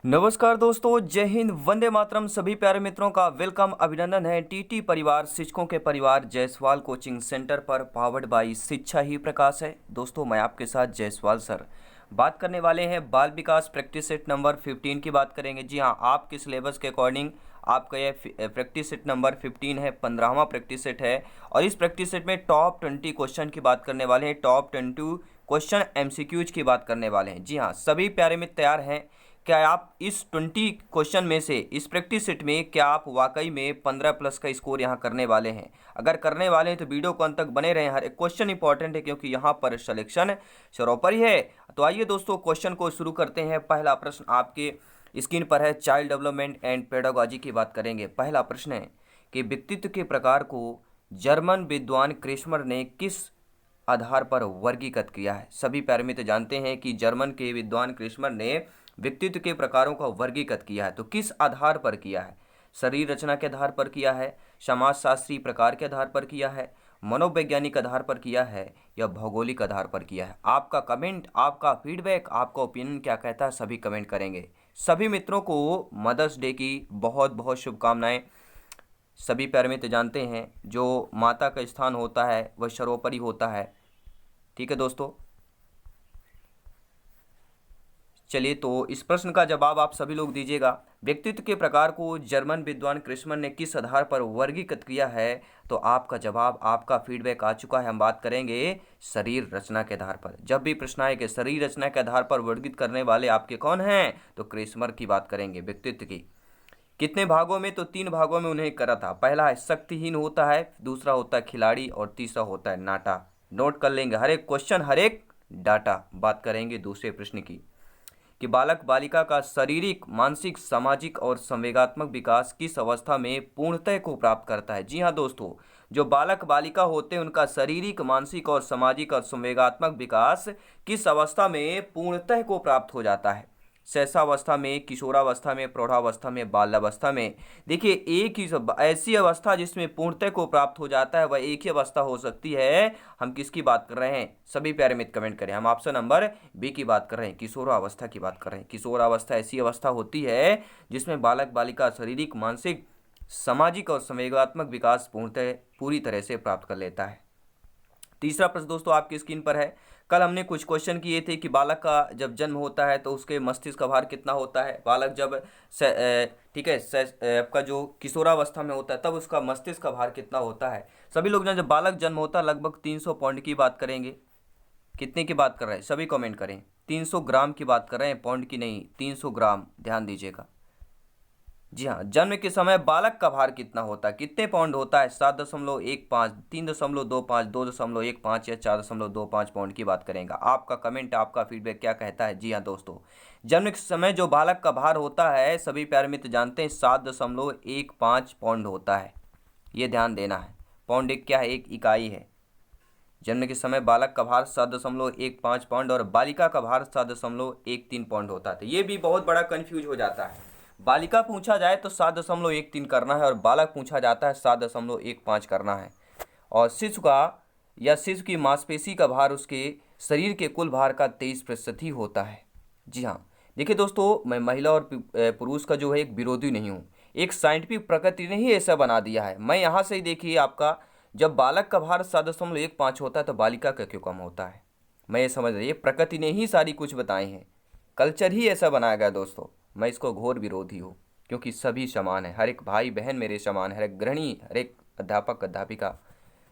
नमस्कार दोस्तों, जय हिंद, वंदे मातरम। सभी प्यारे मित्रों का वेलकम, अभिनंदन है टीटी परिवार, शिक्षकों के परिवार जायसवाल कोचिंग सेंटर पर, पावर्ड बाई शिक्षा ही प्रकाश है। दोस्तों, मैं आपके साथ जायसवाल सर बात करने वाले हैं बाल विकास प्रैक्टिस सेट नंबर 15 की बात करेंगे। जी हाँ, आपके सिलेबस के अकॉर्डिंग आपका ये प्रैक्टिस सेट नंबर 15 है, 15वां प्रैक्टिस सेट है। और इस प्रैक्टिस सेट में टॉप 20 क्वेश्चन की बात करने वाले हैं, टॉप 20 क्वेश्चन एमसीक्यूज की बात करने वाले हैं। जी हाँ, सभी प्यारे मित्र तैयार हैं? क्या आप इस 20 क्वेश्चन में से, इस प्रैक्टिस सेट में क्या आप वाकई में 15 प्लस का स्कोर यहाँ करने वाले हैं? अगर करने वाले हैं तो वीडियो को अंत तक बने रहें। हर एक क्वेश्चन इंपॉर्टेंट है क्योंकि यहाँ पर सिलेक्शन सरोपरी है। तो आइए दोस्तों, क्वेश्चन को शुरू करते हैं। पहला प्रश्न आपके स्क्रीन पर है, चाइल्ड डेवलपमेंट एंड पेडागोजी की बात करेंगे। पहला प्रश्न है कि व्यक्तित्व के प्रकार को जर्मन विद्वान क्रेस्मर ने किस आधार पर वर्गीकृत किया है? सभी प्यारे मित्र जानते हैं कि जर्मन के विद्वान क्रेस्मर ने व्यक्तित्व के प्रकारों का वर्गीकृत किया है। तो किस आधार पर किया है? शरीर रचना के आधार पर किया है, समाजशास्त्री प्रकार के आधार पर किया है, मनोवैज्ञानिक आधार पर किया है, या भौगोलिक आधार पर किया है? आपका कमेंट, आपका फीडबैक, आपका ओपिनियन क्या कहता है, सभी कमेंट करेंगे। सभी मित्रों को मदर्स डे की बहुत बहुत शुभकामनाएं। सभी प्यारे मित्र जानते हैं जो माता का स्थान होता है वह सर्वोपरि होता है। ठीक है दोस्तों, चलिए तो इस प्रश्न का जवाब आप सभी लोग दीजिएगा। व्यक्तित्व के प्रकार को जर्मन विद्वान क्रेस्मर ने किस आधार पर वर्गीकृत किया है? तो आपका जवाब, आपका फीडबैक आ चुका है। हम बात करेंगे शरीर रचना के आधार पर। जब भी प्रश्न आए कि शरीर रचना के आधार पर वर्गीकृत करने वाले आपके कौन हैं, तो क्रेस्मर की बात करेंगे व्यक्तित्व की। कितने भागों में? तो 3 भागों में उन्हें करा था। पहला है शक्तिहीन होता है, दूसरा होता है खिलाड़ी, और तीसरा होता है नाटा। नोट कर लेंगे हर एक क्वेश्चन, हर एक डाटा। बात करेंगे दूसरे प्रश्न की कि बालक बालिका का शारीरिक, मानसिक, सामाजिक और संवेगात्मक विकास किस अवस्था में पूर्णतः को प्राप्त करता है? जी हाँ दोस्तों, जो बालक बालिका होते हैं उनका शारीरिक, मानसिक और सामाजिक और संवेगात्मक विकास किस अवस्था में पूर्णतः को प्राप्त हो जाता है? शैशवावस्था में, किशोरावस्था में, प्रौढ़ावस्था में, बाल्यावस्था में। देखिए, एक ही ऐसी अवस्था जिसमें पूर्णतः को प्राप्त हो जाता है वह एक ही अवस्था हो सकती है। हम किसकी बात कर रहे हैं? सभी प्यारे मित्र कमेंट करें। हम ऑप्शन नंबर बी की बात कर रहे हैं, किशोरावस्था की बात कर रहे हैं। किशोरावस्था ऐसी अवस्था होती है जिसमें बालक बालिका शारीरिक, मानसिक, सामाजिक और संवेगात्मक विकास पूर्णतः पूरी तरह से प्राप्त कर लेता है। तीसरा प्रश्न दोस्तों आपकी स्क्रीन पर है। कल हमने कुछ क्वेश्चन किए थे कि बालक का जब जन्म होता है तो उसके मस्तिष्क का भार कितना होता है। बालक जब ठीक है आपका जो किशोरावस्था में होता है तब उसका मस्तिष्क का भार कितना होता है? सभी लोग जब बालक जन्म होता है लगभग 300 पाउंड की बात करेंगे। कितने की बात कर रहे हैं? सभी कमेंट करें। 300 ग्राम की बात कर रहे हैं, पाउंड की नहीं, 300 ग्राम, ध्यान दीजिएगा। जी हाँ, जन्म के समय बालक का भार कितना होता है, कितने पाउंड होता है? 7.15, 3.25, 2.15 या 4.25 पाउंड की बात करेंगे। आपका कमेंट, आपका फीडबैक क्या कहता है? जी हाँ दोस्तों, जन्म के समय जो बालक का भार होता है सभी प्यारे मित्र जानते हैं 7.15 पाउंड होता है। ये ध्यान देना है। पाउंड एक क्या है? एक इकाई है। जन्म के समय बालक का भार 7.15 पाउंड और बालिका का भार 7.13 पाउंड होता है। तो ये भी बहुत बड़ा कंफ्यूज हो जाता है। बालिका पूछा जाए तो 7.13 करना है और बालक पूछा जाता है 7.15 करना है। और शिशु का या शिशु की मांसपेशी का भार उसके शरीर के कुल भार का 23% ही होता है। जी हाँ, देखिए दोस्तों, मैं महिला और पुरुष का जो है एक विरोधी नहीं हूँ। एक साइंटिफिक प्रकृति ने ही ऐसा बना दिया है। मैं यहाँ से ही देखिए, आपका जब बालक का भार 7.15 होता है तो बालिका का क्यों कम होता है? मैं ये समझ रही है, प्रकृति ने ही सारी कुछ बताई हैं, कल्चर ही ऐसा बनाया गया दोस्तों। मैं इसको घोर विरोधी हूँ क्योंकि सभी समान है। हर एक भाई बहन मेरे समान है, हर एक गृहिणी, हर एक अध्यापक अध्यापिका।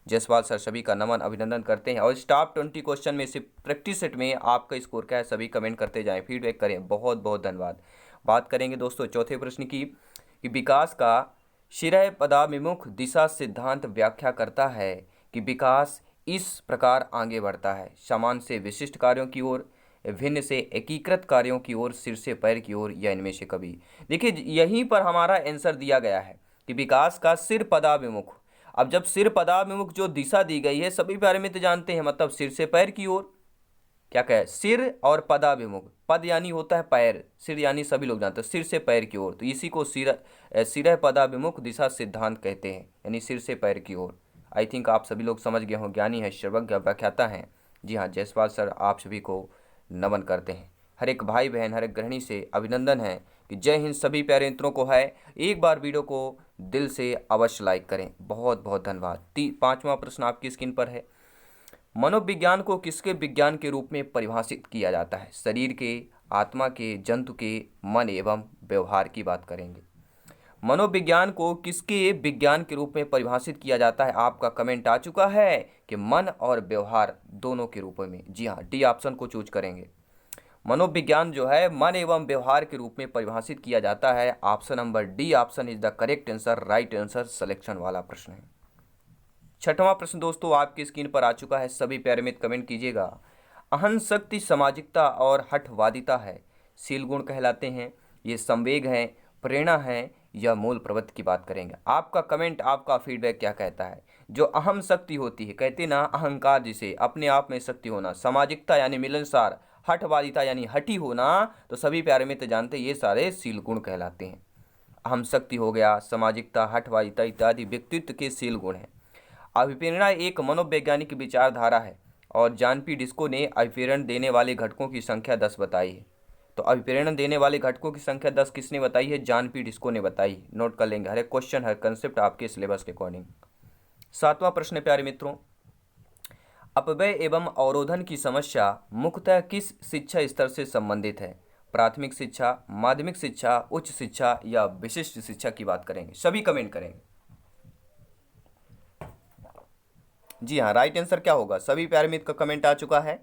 जायसवाल सर सभी का नमन अभिनंदन करते हैं। और इस टॉप 20 क्वेश्चन में से प्रैक्टिस सेट में आपका स्कोर क्या है? सभी कमेंट करते जाएं, फीडबैक करें। बहुत बहुत धन्यवाद। बात करेंगे दोस्तों चौथे प्रश्न की कि विकास का शिरः पदाभिमुख दिशा सिद्धांत व्याख्या करता है कि विकास इस प्रकार आगे बढ़ता है: समान से विशिष्ट कार्यों की ओर, भिन्न से एकीकृत कार्यों की ओर, सिर से पैर की ओर, या इनमें से कभी। देखिए, यहीं पर हमारा आंसर दिया गया है कि विकास का सिर पदाभिमुख। अब जब सिर पदाभिमुख जो दिशा दी गई है सभी प्यारे मित्र जानते हैं, मतलब सिर से पैर की ओर। क्या कहे? सिर और पदाभिमुख। पद यानी होता है पैर, सिर यानी सभी लोग जानते हैं सिर से पैर की ओर। तो इसी को सिरः पदाभिमुख दिशा सिद्धांत कहते हैं, यानी सिर से पैर की ओर। आई थिंक आप सभी लोग समझ गए हों, ज्ञानी है, सर्वज्ञ, व्याख्याता हैं। जी हाँ, जायसवाल सर आप सभी को नमन करते हैं। हर एक भाई बहन, हर एक गृहिणी से अभिनंदन है कि जय हिंद सभी प्यारे मित्रों को है। एक बार वीडियो को दिल से अवश्य लाइक करें। बहुत बहुत धन्यवाद। पांचवा प्रश्न आपकी स्क्रीन पर है। मनोविज्ञान को किसके विज्ञान के रूप में परिभाषित किया जाता है? शरीर के, आत्मा के, जंतु के, मन एवं व्यवहार की बात करेंगे। मनोविज्ञान को किसके विज्ञान के रूप में परिभाषित किया जाता है? आपका कमेंट आ चुका है कि मन और व्यवहार दोनों के रूप में। जी हाँ, डी ऑप्शन को चूज करेंगे। मनोविज्ञान जो है मन एवं व्यवहार के रूप में परिभाषित किया जाता है। Option number D option is the correct answer, right answer selection वाला प्रश्न है। छठवां प्रश्न दोस्तों आपकी स्क्रीन पर आ चुका है। सभी प्यारे मित्र कमेंट कीजिएगा। अहं शक्ति सामाजिकता और हठवादिता है, शील गुण कहलाते हैं, ये संवेग है, प्रेरणा है या मूल प्रवृत्ति की बात करेंगे। आपका कमेंट, आपका फीडबैक क्या कहता है? जो अहम शक्ति होती है, कहते ना अहंकार, जिसे अपने आप में शक्ति होना, सामाजिकता यानी मिलनसार, हठवादिता यानी हठी होना, तो सभी प्यारे मित्र जानते हैं ये सारे शील गुण कहलाते हैं। अहम शक्ति हो गया, सामाजिकता, हठवादिता इत्यादि व्यक्तित्व के शील गुण हैं। अभिप्रेरणा एक मनोवैज्ञानिक विचारधारा है और जॉन पी डिस्को ने अभिप्रेरण देने वाले घटकों की संख्या 10 बताई है। तो अभिप्रेरण देने वाले घटकों की संख्या 10 किसने बताई है? जॉन पी डिस्को ने बताई है। नोट कर लेंगे, हर एक क्वेश्चन, हर कंसेप्ट आपके सिलेबस के अकॉर्डिंग। सातवां प्रश्न प्यारे मित्रों, अपव्यय एवं अवरोधन की समस्या मुख्यतः किस शिक्षा स्तर से संबंधित है? प्राथमिक शिक्षा, माध्यमिक शिक्षा, उच्च शिक्षा या विशिष्ट शिक्षा की बात करेंगे। सभी कमेंट करेंगे। जी हाँ, राइट आंसर क्या होगा? सभी प्यारे मित्र का कमेंट आ चुका है।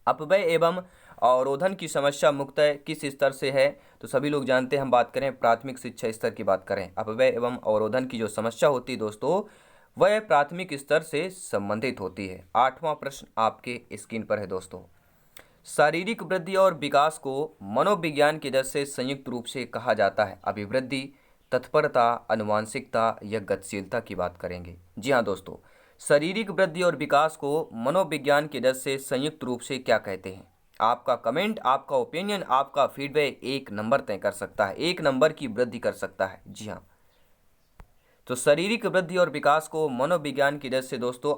अपव्यय एवं अवरोधन की समस्या मुख्यतः किस स्तर से है? तो सभी लोग जानते हैं, हम बात करें प्राथमिक शिक्षा स्तर की बात करें। अपव्यय एवं अवरोधन की जो समस्या होती है दोस्तों, वह प्राथमिक स्तर से संबंधित होती है। आठवां प्रश्न आपके स्क्रीन पर है दोस्तों। शारीरिक वृद्धि और विकास को मनोविज्ञान की दृष्टि से संयुक्त रूप से कहा जाता है। अभिवृद्धि, तत्परता, आनुवांशिकता या गतिशीलता की बात करेंगे। जी हाँ दोस्तों, शारीरिक वृद्धि और विकास को मनोविज्ञान की दृष्टि से संयुक्त रूप से क्या कहते हैं? आपका कमेंट, आपका ओपिनियन, आपका फीडबैक 1 नंबर तय कर सकता है, 1 नंबर की वृद्धि कर सकता है। जी हाँ, तो शारीरिक वृद्धि और विकास को मनोविज्ञान की दृष्टि से दोस्तों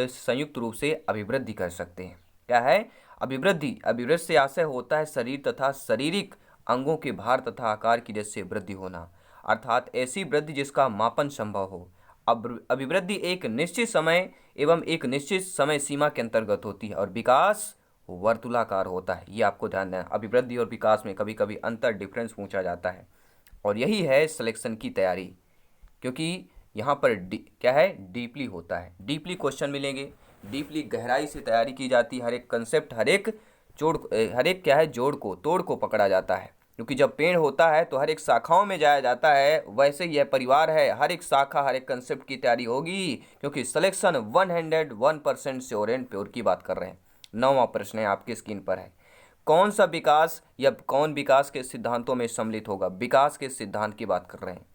संयुक्त रूप से अभिवृद्धि कर सकते हैं। क्या है? अभिवृद्धि। अभिवृद्धि से आशय होता है शरीर तथा शारीरिक अंगों के भार तथा आकार की दृष्टि से वृद्धि होना, अर्थात ऐसी वृद्धि जिसका मापन संभव हो। अभिवृद्धि एक निश्चित समय एवं एक निश्चित समय सीमा के अंतर्गत होती है और विकास वर्तुलाकार होता है। ये आपको ध्यान देना। अभिवृद्धि और विकास में कभी कभी अंतर, डिफरेंस पूछा जाता है और यही है सिलेक्शन की तैयारी, क्योंकि यहाँ पर क्या है? डीपली होता है। डीपली क्वेश्चन मिलेंगे, डीपली गहराई से तैयारी की जाती है। हर एक कंसेप्ट, हर एक क्या है, जोड़ को, तोड़ को पकड़ा जाता है, क्योंकि जब पेड़ होता है तो हर एक शाखाओं में जाया जाता है। वैसे ही यह परिवार है, हर एक शाखा, हर एक कंसेप्ट की तैयारी होगी, क्योंकि सिलेक्शन 101% श्योर एंड प्योर की बात कर रहे हैं। 9वां प्रश्न है आपकी स्क्रीन पर है। कौन सा विकास या कौन विकास के सिद्धांतों में सम्मिलित होगा? विकास के सिद्धांत की बात कर रहे हैं।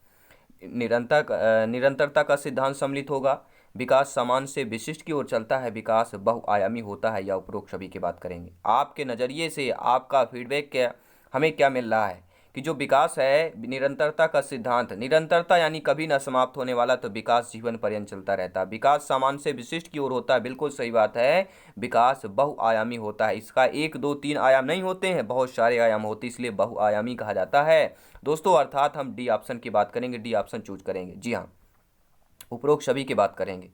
निरंतरता का सिद्धांत सम्मिलित होगा। विकास समान से विशिष्ट की ओर चलता है। विकास बहुआयामी होता है या उपरोक्त सभी की बात करेंगे। आपके नज़रिए से आपका फीडबैक क्या, हमें क्या मिल रहा है कि जो विकास है, निरंतरता का सिद्धांत, निरंतरता यानी कभी न समाप्त होने वाला, तो विकास जीवन पर्यंत चलता रहता है। विकास समान से विशिष्ट की ओर होता है, बिल्कुल सही बात है। विकास बहुआयामी होता है, इसका 1 2 3 आयाम नहीं होते हैं, बहुत सारे आयाम होते हैं, इसलिए बहुआयामी कहा जाता है दोस्तों। अर्थात हम डी ऑप्शन की बात करेंगे, डी ऑप्शन चूज करेंगे। जी हाँ, उपरोक्त सभी की बात करेंगे।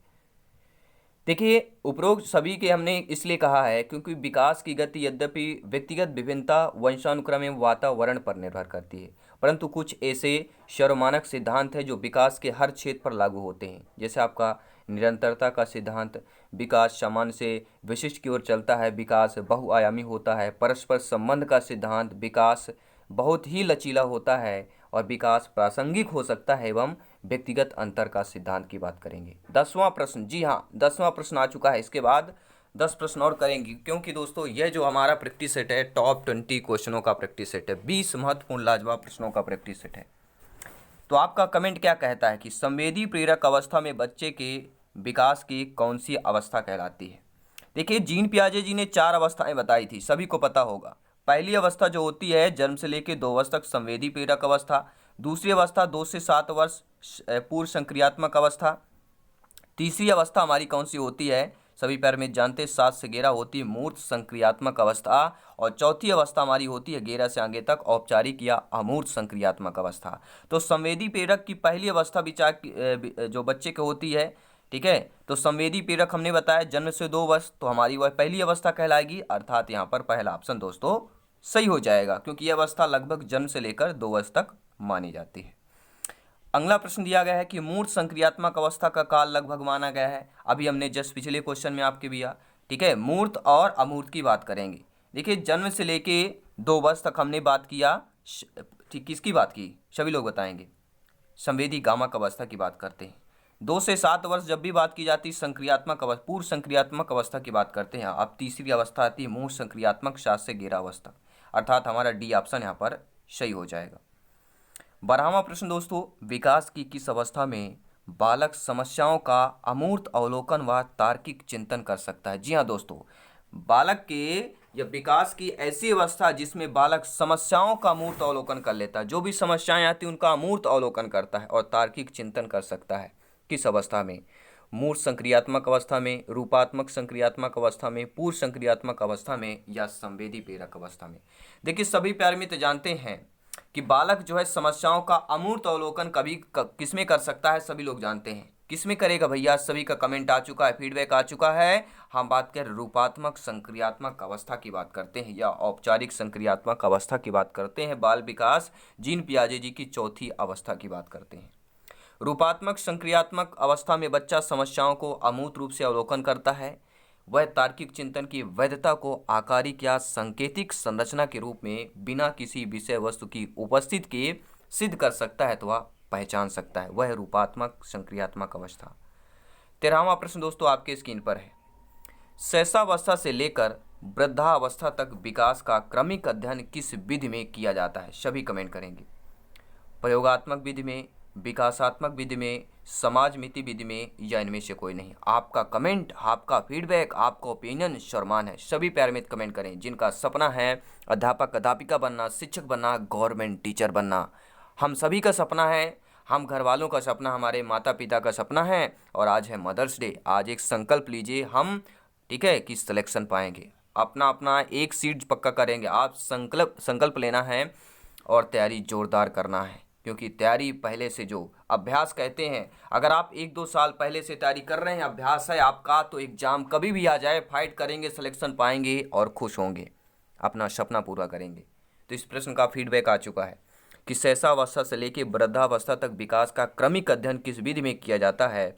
देखिए, उपरोक्त सभी के हमने इसलिए कहा है क्योंकि विकास की गति यद्यपि व्यक्तिगत विभिन्नता, वंशानुक्रम एवं वातावरण पर निर्भर करती है, परंतु कुछ ऐसे सर्वमानक सिद्धांत हैं जो विकास के हर क्षेत्र पर लागू होते हैं। जैसे आपका निरंतरता का सिद्धांत, विकास समान से विशिष्ट की ओर चलता है, विकास बहुआयामी होता है, परस्पर संबंध का सिद्धांत, विकास बहुत ही लचीला होता है और विकास प्रासंगिक हो सकता है, एवं व्यक्तिगत अंतर का सिद्धांत की बात करेंगे। 10वां प्रश्न, जी हाँ 10वां प्रश्न आ चुका है। इसके बाद 10 प्रश्न और करेंगे, क्योंकि दोस्तों यह जो हमारा प्रैक्टिस सेट है, टॉप 20 क्वेश्चनों का प्रैक्टिस सेट है, 20 महत्वपूर्ण लाजवाब प्रश्नों का प्रैक्टिस सेट है। तो आपका कमेंट क्या कहता है कि संवेदी प्रेरक अवस्था में बच्चे के विकास की कौन सी अवस्था कहलाती है? देखिए, जीन पियाजे जी ने 4 अवस्थाएं बताई थी, सभी को पता होगा। पहली अवस्था जो होती है जन्म से लेकर 2 वर्ष तक, संवेदी प्रेरक अवस्था। दूसरी अवस्था 2 से 7 वर्ष, पूर्व संक्रियात्मक अवस्था। तीसरी अवस्था हमारी कौन सी होती है? सभी पैरामीटर जानते हैं। 7 से 11 होती है मूर्त संक्रियात्मक अवस्था, और चौथी अवस्था हमारी होती है 11 से आगे तक औपचारिक या अमूर्त संक्रियात्मक अवस्था। तो संवेदी प्रेरक की पहली अवस्था जो बच्चे की होती है, ठीक है, तो संवेदी प्रेरक हमने बताया जन्म से 2 वर्ष, तो हमारी वह पहली अवस्था कहलाएगी, अर्थात यहाँ पर पहला ऑप्शन दोस्तों सही हो जाएगा, क्योंकि यह अवस्था लगभग जन्म से लेकर 2 वर्ष तक मानी जाती है। अगला प्रश्न दिया गया है कि मूर्त संक्रियात्मक अवस्था का काल लगभग माना गया है। अभी हमने जस्ट पिछले क्वेश्चन में आपके दिया, ठीक है, मूर्त और अमूर्त की बात करेंगे। देखिए जन्म से लेके 2 वर्ष तक हमने बात किया, ठीक, किसकी बात की सभी लोग बताएंगे, संवेदी गामक अवस्था की बात करते हैं। 2 से 7 वर्ष जब भी बात की जाती है संक्रियात्मक अवस्था, पूर्व संक्रियात्मक अवस्था की बात करते हैं। अब तीसरी अवस्था आती है मूर्त संक्रियात्मक 7 से 11 अवस्था, अर्थात हमारा डी ऑप्शन यहाँ पर सही हो जाएगा। 12वां प्रश्न दोस्तों, विकास की किस अवस्था में बालक समस्याओं का अमूर्त अवलोकन व तार्किक चिंतन कर सकता है? जी हाँ दोस्तों, बालक के या विकास की ऐसी अवस्था जिसमें बालक समस्याओं का अमूर्त अवलोकन कर लेता है, जो भी समस्याएं आती हैं उनका अमूर्त अवलोकन करता है और तार्किक चिंतन कर सकता है। किस अवस्था में? मूर्त संक्रियात्मक अवस्था में, रूपात्मक संक्रियात्मक अवस्था में, पूर्व संक्रियात्मक अवस्था में, या संवेदी प्रेरक अवस्था में। देखिए सभी प्यारे मित्र जानते हैं कि बालक जो है समस्याओं का अमूर्त अवलोकन किसमें कर सकता है, सभी लोग जानते हैं। किसमें करेगा भैया? सभी का कमेंट आ चुका है, फीडबैक आ चुका है। हम बात कर रूपात्मक संक्रियात्मक अवस्था की बात करते हैं या औपचारिक संक्रियात्मक अवस्था की बात करते हैं। बाल विकास जीन पियाजे जी की चौथी अवस्था की बात करते हैं। रूपात्मक संक्रियात्मक अवस्था में बच्चा समस्याओं को अमूर्त रूप से अवलोकन करता है। वह तार्किक चिंतन की वैधता को आकारिक या सांकेतिक संरचना के रूप में बिना किसी विषय वस्तु की उपस्थिति के सिद्ध कर सकता है, तो वह पहचान सकता है। वह रूपात्मक संक्रियात्मक अवस्था। 13वां प्रश्न दोस्तों आपके स्क्रीन पर है, शैशवावस्था से लेकर वृद्धावस्था तक विकास का क्रमिक अध्ययन किस विधि में किया जाता है? सभी कमेंट करेंगे। प्रयोगात्मक विधि में, विकासात्मक विधि में, समाज मिति विधि में, या इनमें से कोई नहीं? आपका कमेंट, आपका फीडबैक, आपका ओपिनियन शर्मान है। सभी प्यारे मित्र कमेंट करें जिनका सपना है अध्यापक अध्यापिका बनना, शिक्षक बनना, गवर्नमेंट टीचर बनना। हम सभी का सपना है, हम घर वालों का सपना, हमारे माता पिता का सपना है। और आज है मदर्स डे। आज एक संकल्प लीजिए हम, ठीक है, कि सिलेक्शन पाएंगे, अपना अपना एक सीट पक्का करेंगे। आप संकल्प लेना है और तैयारी जोरदार करना है, क्योंकि तैयारी पहले से जो अभ्यास कहते हैं, अगर आप 1-2 साल पहले से तैयारी कर रहे हैं, अभ्यास है आपका, तो एग्जाम कभी भी आ जाए फाइट करेंगे, सिलेक्शन पाएंगे और खुश होंगे, अपना सपना पूरा करेंगे। तो इस प्रश्न का फीडबैक आ चुका है कि शैशवावस्था से लेकर वृद्धावस्था तक विकास का क्रमिक अध्ययन किस विधि में किया जाता है?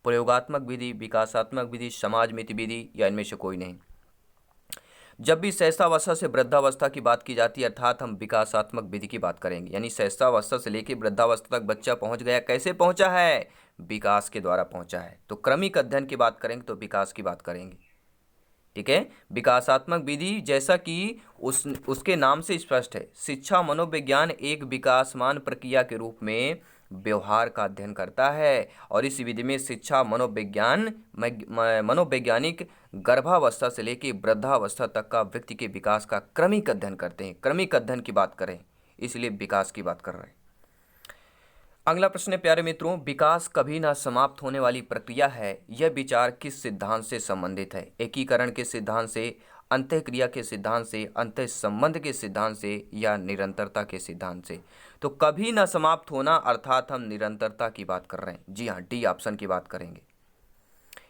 प्रयोगात्मक विधि, विकासात्मक विधि, समाज मिति विधि, या इनमें से कोई नहीं? जब भी शैशवावस्था से वृद्धावस्था की बात की जाती है, अर्थात हम विकासात्मक विधि की बात करेंगे। यानी शैशवावस्था से लेकर वृद्धावस्था तक बच्चा पहुंच गया, कैसे पहुंचा है? विकास के द्वारा पहुंचा है। तो क्रमिक अध्ययन की बात करेंगे तो विकास की बात करेंगे, ठीक है। विकासात्मक विधि जैसा कि उसके नाम से स्पष्ट है, शिक्षा मनोविज्ञान एक विकासमान प्रक्रिया के रूप में व्यवहार का अध्ययन करता है। और इस विधि में शिक्षा मनोवैज्ञानिक गर्भावस्था से लेकर वृद्धावस्था तक का व्यक्ति के विकास का क्रमिक अध्ययन करते हैं। क्रमिक अध्ययन की बात करें, इसलिए विकास की बात कर रहे हैं। अगला प्रश्न है प्यारे मित्रों, विकास कभी ना समाप्त होने वाली प्रक्रिया है, यह विचार किस सिद्धांत से संबंधित है? एकीकरण के सिद्धांत से, अंतःक्रिया के सिद्धांत से, अंतः संबंध के सिद्धांत से, या निरंतरता के सिद्धांत से? तो कभी ना समाप्त होना, अर्थात हम निरंतरता की बात कर रहे हैं। जी हाँ, डी ऑप्शन की बात करेंगे।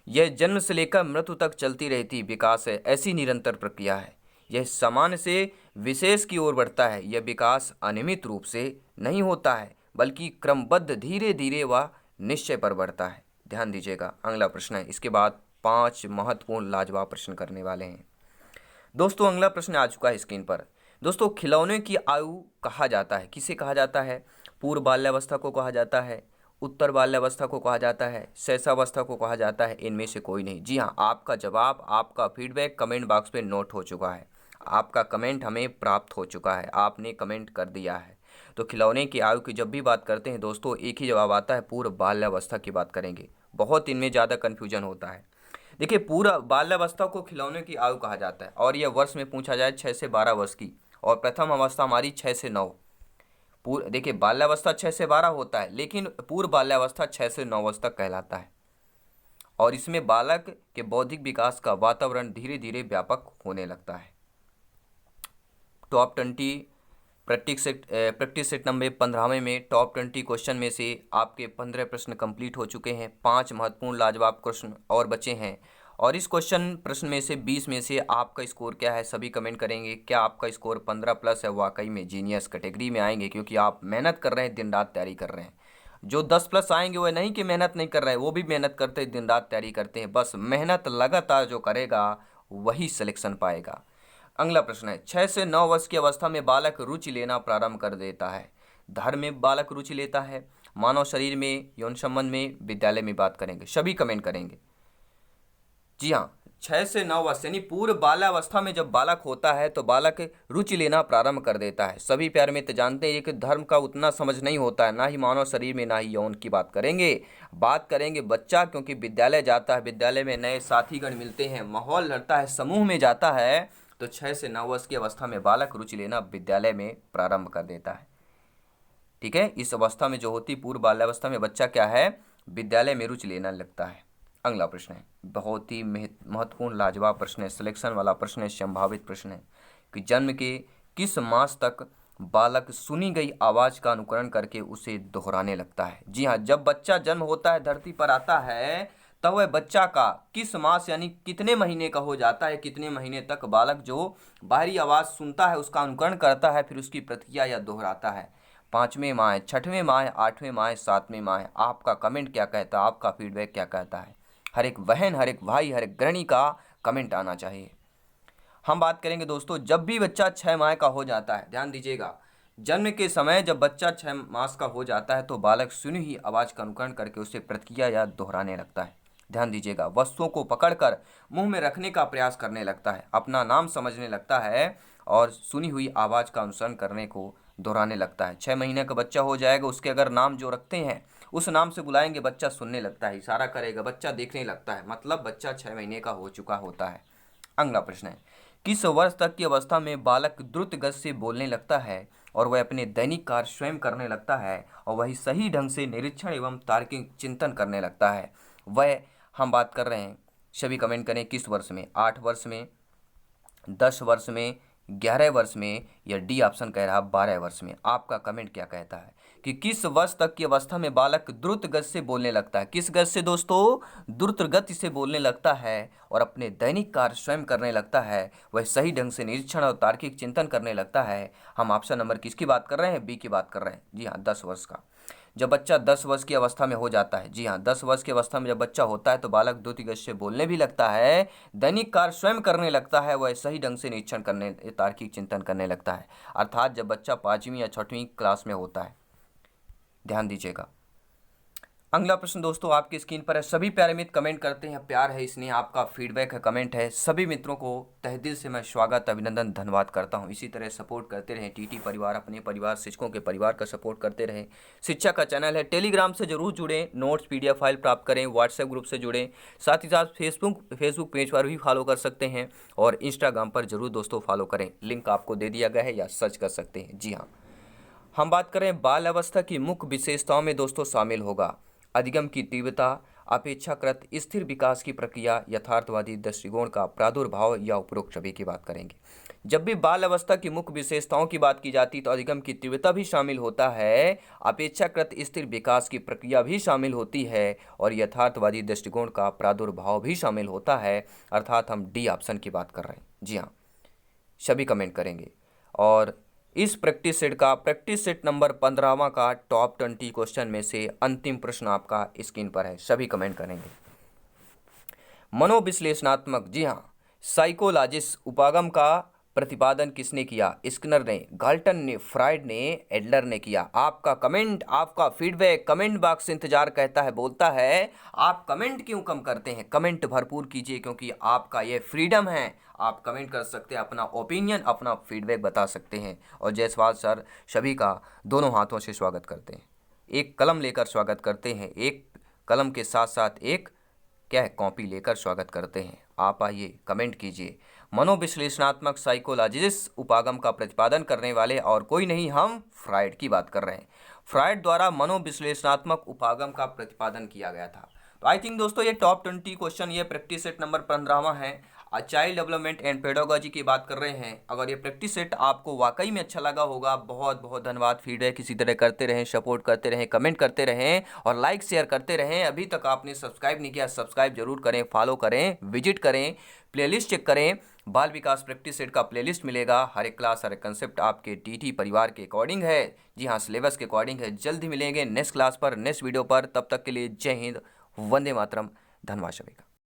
यह जन्म से लेकर मृत्यु तक चलती रहती विकास है, ऐसी निरंतर प्रक्रिया है। यह सामान्य से विशेष की ओर बढ़ता है। यह विकास अनियमित रूप से नहीं होता है, बल्कि क्रमबद्ध धीरे धीरे व निश्चय पर बढ़ता है। ध्यान दीजिएगा, अगला प्रश्न है। इसके बाद 5 महत्वपूर्ण लाजवाब प्रश्न करने वाले हैं दोस्तों। अगला प्रश्न आ चुका है स्क्रीन पर। दोस्तों, खिलौने की आयु कहा जाता है, किसे कहा जाता है? पूर्व बाल्यावस्था को कहा जाता है, उत्तर बाल्यावस्था को कहा जाता है, शैशवावस्था को कहा जाता है, इनमें से कोई नहीं? जी हाँ, आपका जवाब, आपका फीडबैक कमेंट बॉक्स पे नोट हो चुका है। आपका कमेंट हमें प्राप्त हो चुका है, आपने कमेंट कर दिया है। तो खिलौने की आयु की जब भी बात करते हैं दोस्तों, एक ही जवाब आता है, पूर्व बाल्यावस्था की बात करेंगे। बहुत इनमें ज़्यादा कन्फ्यूजन होता है। देखिए, पूरा बाल्यावस्था को खिलौने की आयु कहा जाता है, और यह वर्ष में पूछा जाए 6 से 12 वर्ष की, और प्रथम अवस्था हमारी 6 से 9। देखिए, बाल्यावस्था 6 से 12 होता है, लेकिन पूर्व बाल्यावस्था 6 से 9 वर्ष तक कहलाता है। और इसमें बालक के बौद्धिक विकास का वातावरण धीरे धीरे व्यापक होने लगता है। टॉप 20 प्रैक्टिस सेट नंबर 15वें में टॉप 20 क्वेश्चन में से आपके 15 प्रश्न कंप्लीट हो चुके हैं। 5 महत्वपूर्ण लाजवाब प्रश्न और बचे हैं, और इस प्रश्न में से 20 में से आपका स्कोर क्या है, सभी कमेंट करेंगे। क्या आपका स्कोर 15 प्लस है? वाकई में जीनियस कैटेगरी में आएंगे, क्योंकि आप मेहनत कर रहे हैं, दिन रात तैयारी कर रहे हैं। जो 10 प्लस आएंगे वो नहीं कि मेहनत नहीं कर रहे हैं, वो भी मेहनत करते हैं, दिन रात तैयारी करते हैं। बस मेहनत लगातार जो करेगा वही सिलेक्शन पाएगा। अगला प्रश्न है, 6 से 9 वर्ष की अवस्था में बालक रुचि लेना प्रारंभ कर देता है। धर्म में बालक रुचि लेता है, मानव शरीर में, यौन संबंध में, विद्यालय में बात करेंगे। सभी कमेंट करेंगे। जी हाँ, 6 से 9 वर्ष यानी पूर्व बाल्यावस्था में जब बालक होता है तो बालक रुचि लेना प्रारंभ कर देता है। सभी प्यारे मित्र जानते हैं कि धर्म का उतना समझ नहीं होता है, ना ही मानव शरीर में, ना ही यौन की बात करेंगे बच्चा, क्योंकि विद्यालय जाता है, विद्यालय में नए साथीगण मिलते हैं, माहौल लड़ता है, समूह में जाता है। तो 6 से 9 वर्ष की अवस्था में बालक रुचि लेना विद्यालय में प्रारंभ कर देता है। ठीक है, इस अवस्था में जो होती पूर्व बाल्यावस्था में बच्चा क्या है, विद्यालय में रुचि लेना लगता है। अगला प्रश्न है, बहुत ही महत्वपूर्ण लाजवाब प्रश्न है, सिलेक्शन वाला प्रश्न है, संभावित प्रश्न है कि जन्म के किस मास तक बालक सुनी गई आवाज का अनुकरण करके उसे दोहराने लगता है। जी हाँ, जब बच्चा जन्म होता है, धरती पर आता है, तब वह बच्चा का किस मास यानी कितने महीने का हो जाता है, कितने महीने तक बालक जो बाहरी आवाज सुनता है उसका अनुकरण करता है, फिर उसकी प्रतिक्रिया या दोहराता है। 5वें माह, 6वें माह, 8वें माह, 7वें माह। आपका कमेंट क्या कहता है, आपका फीडबैक क्या कहता है? हर एक बहन, हर एक भाई, हर एक गृहिणी का कमेंट आना चाहिए। हम बात करेंगे दोस्तों, जब भी बच्चा 6 माह का हो जाता है, ध्यान दीजिएगा, जन्म के समय जब बच्चा 6 मास का हो जाता है तो बालक सुनी हुई आवाज़ का अनुकरण करके उसे प्रतिक्रिया या दोहराने लगता है। ध्यान दीजिएगा, वस्तुओं को पकड़कर मुंह में रखने का प्रयास करने लगता है, अपना नाम समझने लगता है और सुनी हुई आवाज़ का अनुसरण करने को दोहराने लगता है। 6 महीने का बच्चा हो जाएगा, उसके अगर नाम जो रखते हैं उस नाम से बुलाएंगे, बच्चा सुनने लगता है, इशारा करेगा, बच्चा देखने लगता है, मतलब बच्चा 6 महीने का हो चुका होता है। अगला प्रश्न है, किस वर्ष तक की अवस्था में बालक द्रुत गति से बोलने लगता है और वह अपने दैनिक कार्य स्वयं करने लगता है और वही सही ढंग से निरीक्षण एवं तार्किक चिंतन करने लगता है? वह हम बात कर रहे हैं, सभी कमेंट करें, किस वर्ष में? 8 वर्ष में, 10 वर्ष में, 11 वर्ष में, या डी ऑप्शन कह रहा 12 वर्ष में? आपका कमेंट क्या कहता है कि किस वर्ष तक की अवस्था में बालक द्रुत गति से बोलने लगता है? किस गति से दोस्तों? द्रुत गति से बोलने लगता है और अपने दैनिक कार्य स्वयं करने लगता है, वह सही ढंग से निरीक्षण और तार्किक चिंतन करने लगता है। हम ऑप्शन नंबर किसकी बात कर रहे हैं? बी की बात कर रहे हैं। जी हाँ, 10 वर्ष का। जब बच्चा 10 वर्ष की अवस्था में हो जाता है, जी हाँ, 10 वर्ष की अवस्था में जब बच्चा होता है तो बालक द्रुत गति से बोलने भी लगता है, दैनिक कार्य स्वयं करने लगता है, वह सही ढंग से निरीक्षण करने, तार्किक चिंतन करने लगता है। अर्थात जब बच्चा 5वीं या 6वीं क्लास में होता है। ध्यान दीजिएगा। अगला प्रश्न दोस्तों आपकी स्क्रीन पर है, सभी प्यारे मित्र कमेंट करते हैं, प्यार है, स्नेह, आपका फीडबैक है, कमेंट है। सभी मित्रों को तहे दिल से मैं स्वागत, अभिनंदन, धन्यवाद करता हूं। इसी तरह सपोर्ट करते रहें, टीटी परिवार, अपने परिवार, शिक्षकों के परिवार का सपोर्ट करते रहें। शिक्षा का चैनल है, टेलीग्राम से जरूर जुड़ें, नोट्स PDF फाइल प्राप्त करें, व्हाट्सएप ग्रुप से जुड़ें, साथ ही साथ फेसबुक पेज पर भी फॉलो कर सकते हैं और इंस्टाग्राम पर जरूर दोस्तों फॉलो करें, लिंक आपको दे दिया गया है या सर्च कर सकते हैं। जी हाँ, हम बात करें बाल अवस्था की मुख्य विशेषताओं में दोस्तों शामिल होगा अधिगम की तीव्रता, अपेक्षाकृत स्थिर विकास की प्रक्रिया, यथार्थवादी दृष्टिकोण का प्रादुर्भाव या उपरोक्त सभी की बात करेंगे। जब भी बाल अवस्था की मुख्य विशेषताओं की बात की जाती तो अधिगम की तीव्रता भी शामिल होता है, अपेक्षाकृत स्थिर विकास की प्रक्रिया भी शामिल होती है और यथार्थवादी दृष्टिकोण का प्रादुर्भाव भी शामिल होता है। अर्थात हम डी ऑप्शन की बात कर रहे हैं। जी हाँ, सभी कमेंट करेंगे। और इस प्रैक्टिस सेट नंबर 15वां का टॉप 20 क्वेश्चन में से अंतिम प्रश्न आपका स्क्रीन पर है, सभी कमेंट करेंगे। मनोविश्लेषणात्मक, जी हाँ, साइकोलॉजिस्ट उपागम का प्रतिपादन किसने किया? स्किनर ने, गाल्टन ने, फ्राइड ने, एडलर ने किया? आपका कमेंट, आपका फीडबैक, कमेंट बॉक्स इंतजार कहता है, बोलता है। आप कमेंट क्यों कम करते हैं? कमेंट भरपूर कीजिए, क्योंकि आपका ये फ्रीडम है, आप कमेंट कर सकते हैं, अपना ओपिनियन, अपना फीडबैक बता सकते हैं। और जयसवाल सर सभी का दोनों हाथों से स्वागत करते हैं, एक कलम लेकर स्वागत करते हैं, एक कलम के साथ साथ एक क्या है, कॉपी लेकर स्वागत करते हैं। आप आइए, कमेंट कीजिए। मनोविश्लेषणात्मक साइकोलॉजिस्ट उपागम का प्रतिपादन करने वाले और कोई नहीं, हम फ्राइड की बात कर रहे हैं। फ्राइड द्वारा मनोविश्लेषणात्मक उपागम का प्रतिपादन किया गया था। तो आई थिंक दोस्तों ये टॉप 20 क्वेश्चन ये प्रैक्टिस सेट नंबर 15वां है। चाइल्ड डेवलपमेंट एंड पेडागोजी की बात कर रहे हैं। अगर ये प्रैक्टिस सेट आपको वाकई में अच्छा लगा होगा, बहुत बहुत धन्यवाद। फीडबैक इसी तरह करते रहें, सपोर्ट करते रहें, कमेंट करते रहें और लाइक शेयर करते रहें। अभी तक आपने सब्सक्राइब नहीं किया, सब्सक्राइब जरूर करें, फॉलो करें, विजिट करें, प्लेलिस्ट चेक करें। बाल विकास प्रैक्टिस सेट का प्लेलिस्ट मिलेगा। हर एक क्लास, हर एक कंसेप्ट आपके टीटी परिवार के अकॉर्डिंग है। जी हाँ, सिलेबस के अकॉर्डिंग है। जल्द ही मिलेंगे नेक्स्ट क्लास पर, नेक्स्ट वीडियो पर। तब तक के लिए जय हिंद, वंदे मातरम। धन्यवाद सभी का।